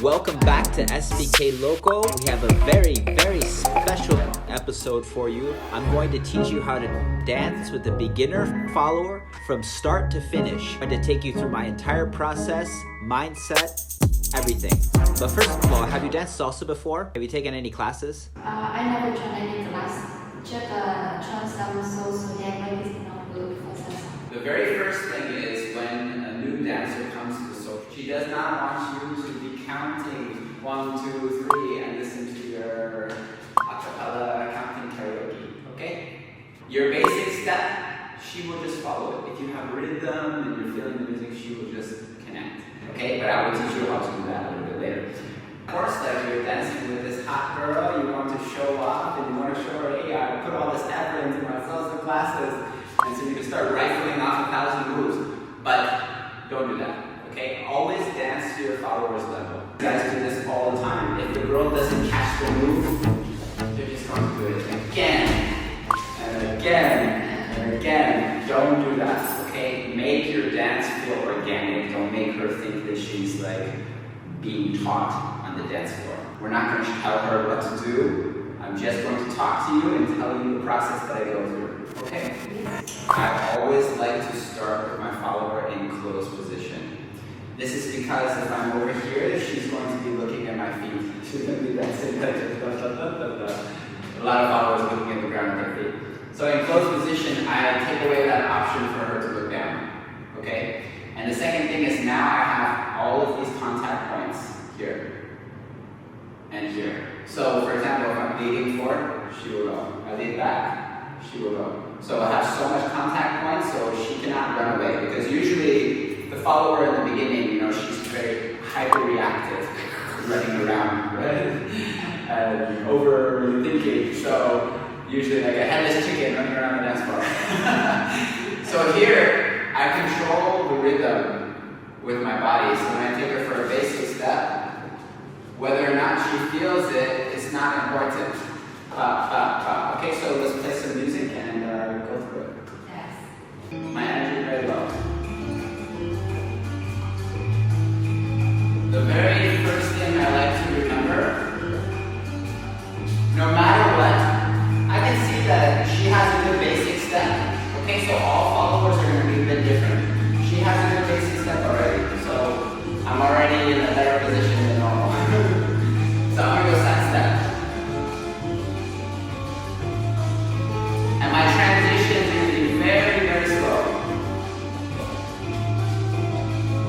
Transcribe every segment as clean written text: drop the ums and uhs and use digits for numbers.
Welcome back to SBK LOCO. We have a very, very special episode for you. I'm going to teach you how to dance with a beginner follower from start to finish. I'm going to take you through my entire process, mindset, everything. But first of all, have you danced salsa before? Have you taken any classes? I never tried any class. Just try some salsa language is not good for salsa. The very first thing is when a new dancer comes to the salsa, she does not want you to be counting 1, 2, 3 and listen to your acapella counting karaoke. Okay? Your basic step, she will just follow it. If you have rhythm and you're feeling the music, she will just connect. Okay? But I will teach you how to do that a little bit later. Of course, like you're dancing with this hot girl, you want to show off and you want to show her, hey, I put all this effort into my salsa classes. And so you can start rifling off 1,000 moves. But don't do that. Okay? Always dance to your follower's level. You guys do this all the time. If the girl doesn't catch the move, they're just going to do it again and again and again. Don't do that. Okay? Make your dance feel organic. Don't make her think that she's like being taught on the dance floor. We're not going to tell her what to do. I'm just going to talk to you and tell you the process that I go through. Okay? I always like to start with my follower in closed position. This is because if I'm over here, she's going to be looking at my feet. She's going to be dancing. A lot of followers looking at the ground at their feet. So in closed position, I take away that option for her to look down. Okay? And the second thing is now I have all of these contact points here and here. So for example, if I'm leading forward, she will go. I lead back, she will go. So I have so much contact points so she cannot run away. Because usually the follower in the beginning, she's very hyper-reactive, running around, right? And overthinking. So usually like a headless chicken running around the dance floor. So here, I control the rhythm with my body. So when I take her for a basic step, whether or not she feels it, it's not important. Okay, so let's play some music and go through it. Yes. My energy very low. The very first thing I like to remember, no matter what, I can see that she has a good basic step. Okay, so all followers are going to be a bit different. She has a good basic step already, so I'm already in a better position than normal. So I'm going to go side step. And my transition is going to be very, very slow.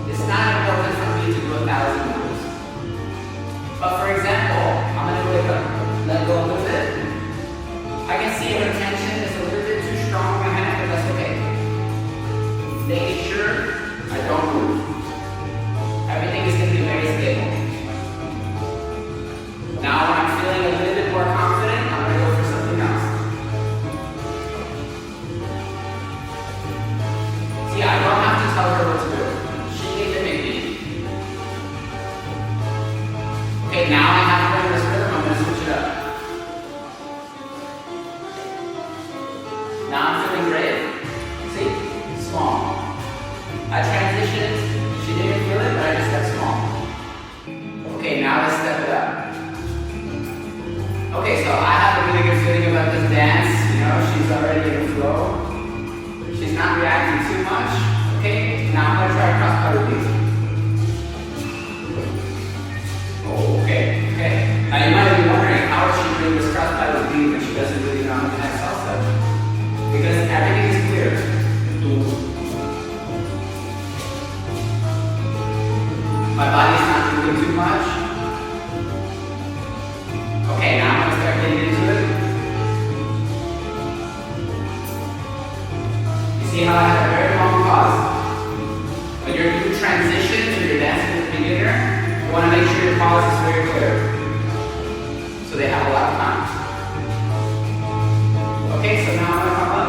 It's not important for me to do 1,000 moves. But for example, I'm going to let go a little bit. I can see her tension is a little bit too strong in my hand, but that's okay. Making sure I don't move. Everything is going to be very stable. Now when I'm feeling a little bit more confident, I'm going to go for something else. See, I don't have to tell her what to do. She can mimic me. Okay, now I have to learn this rhythm. I'm going to switch it up. Now I'm feeling brave. See? Small. I transitioned. She didn't feel it, but I just got small. Okay, now let's step it up. Okay, so I have a really good feeling about this dance. She's already in the flow. She's not reacting too much. Okay, now I'm going to try cross body beat. Okay. Now you might be wondering, how is she doing this cross body beat when she doesn't really know how to dance salsa? Because everything is clear. My body's not moving too much. Okay, now I'm going to start getting into it. You see how I have a very long pause? When you're doing transitions or you're dancing with a beginner, you want to make sure your pause is very clear. So they have a lot of time. Okay, so now I'm going to come up.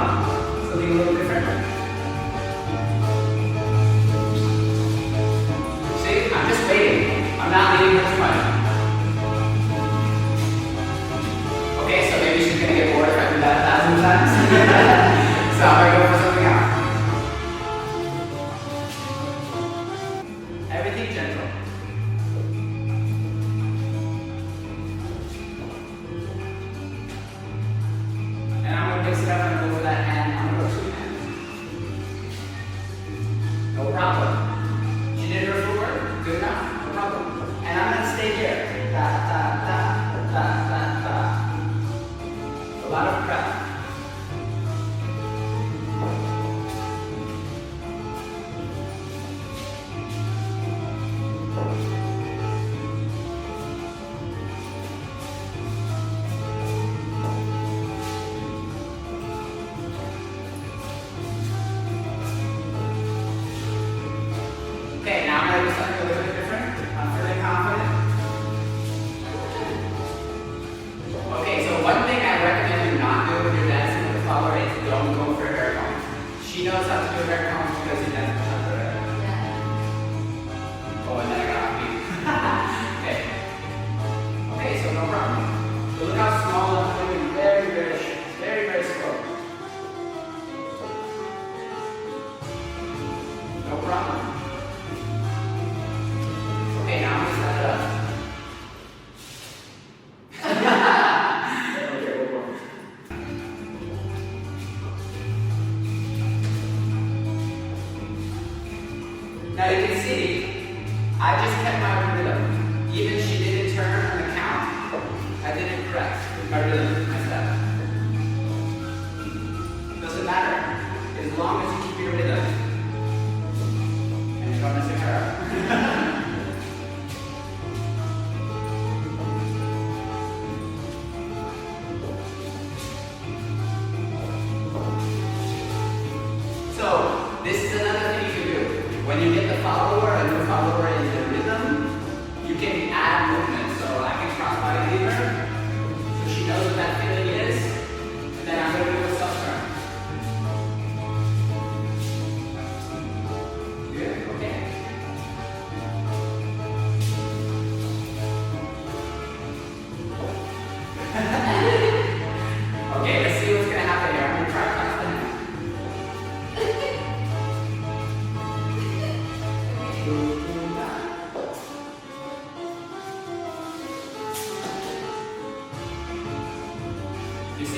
Something a little different. See, I'm just waiting. I'm not leading her too much. Okay, so maybe she's going to get bored if I do that 1,000 times. So I'm going to go for something else. Everything gentle.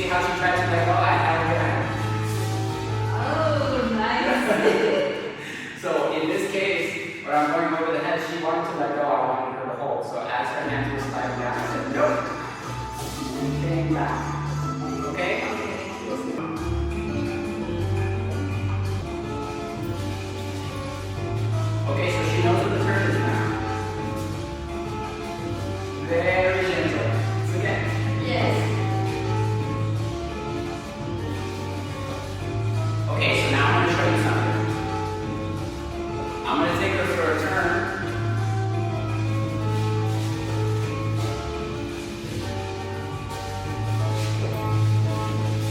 see how she tried to let go? I held her hand. Oh, nice. So in this case, when I'm going over the head, she wanted to let go, I wanted her to hold. So as her hands were sliding down, I said, nope. And came back. Okay? Okay, so she knows what the turn is now. Very gentle. So again. Yes. Okay, so now I'm going to show you something. I'm going to take her for a turn.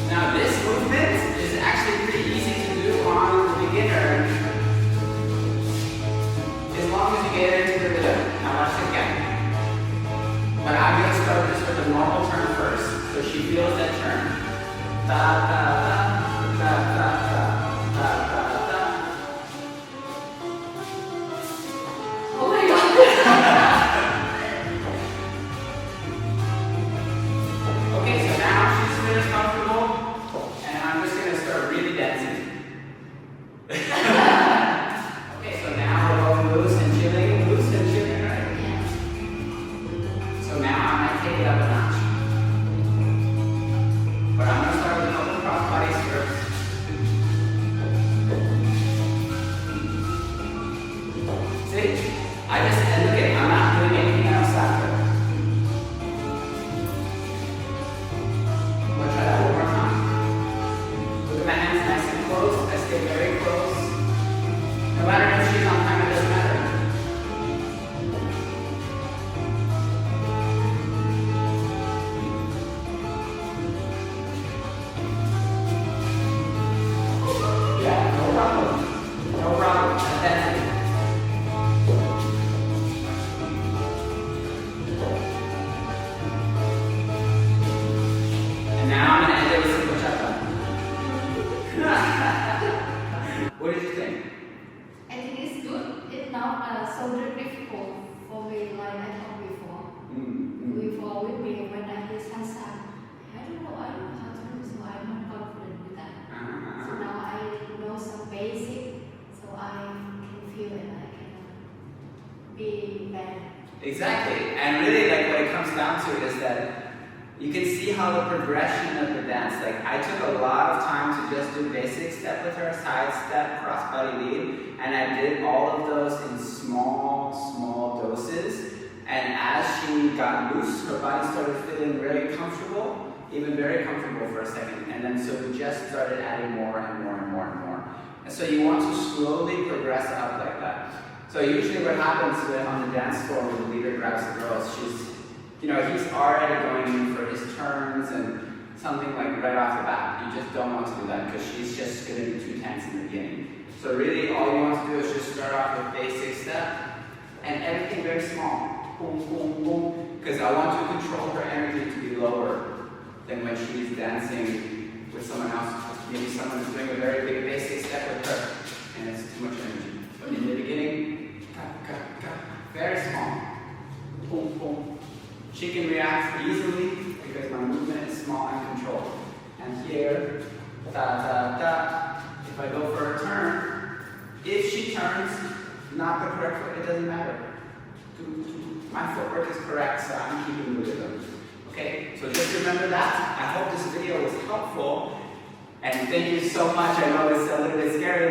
Now this movement is actually pretty easy to do on the beginner, as long as you get into the rhythm. Now watch it again. But I'm going to start this with a normal turn first, so she feels that turn. Da da da da da da da da da. Oh my god. Okay, so now she's really comfortable, and I'm just going to start really dancing. Okay, so now we're going loose and chilling, right? Yes. So now I'm going to take it up a notch. But I'm going to start with an open crossbody first. See? I just, and look at, I'm not doing anything else after. I'm going to try that one more time. Look at my hands nice and close. I stay very close. No matter if she's on time, it doesn't matter. Yeah, no problem. No problem. That's it. And now I'm going to end it with some bachata. What did you think? I think it's good. It's not so difficult for me like I told before. Before with me when I hear salsa, I don't know how to do, so I'm not confident with that. So now I know some basic, so I can feel it. I can be better. Exactly. And really, like, what it comes down to is that you can see how the progression of the dance, like, I took a lot of time to just do basic step with her, side step, crossbody lead, and I did all of those in small doses. And as she got loose, her body started feeling really comfortable, even very comfortable for a second. And then so we just started adding more and more and more and more. And so you want to slowly progress up like that. So usually what happens when on the dance floor when the leader grabs the girls, he's already going in for his turns and something like right off the bat. You just don't want to do that because she's just going to be too tense in the beginning. So really all you want to do is just start off with basic step and everything very small. Boom, boom, boom. Because I want to control her energy to be lower than when she's dancing with someone else. Maybe someone is doing a very big basic step with her and it's too much energy. But in the beginning, very small. Boom, boom. She can react easily because my movement is small and controlled. And here, da da da. If I go for a turn, if she turns not the correct foot, it doesn't matter. My footwork is correct, so I'm keeping the rhythm. Okay, so just remember that. I hope this video was helpful. And thank you so much. I know it's a little bit scary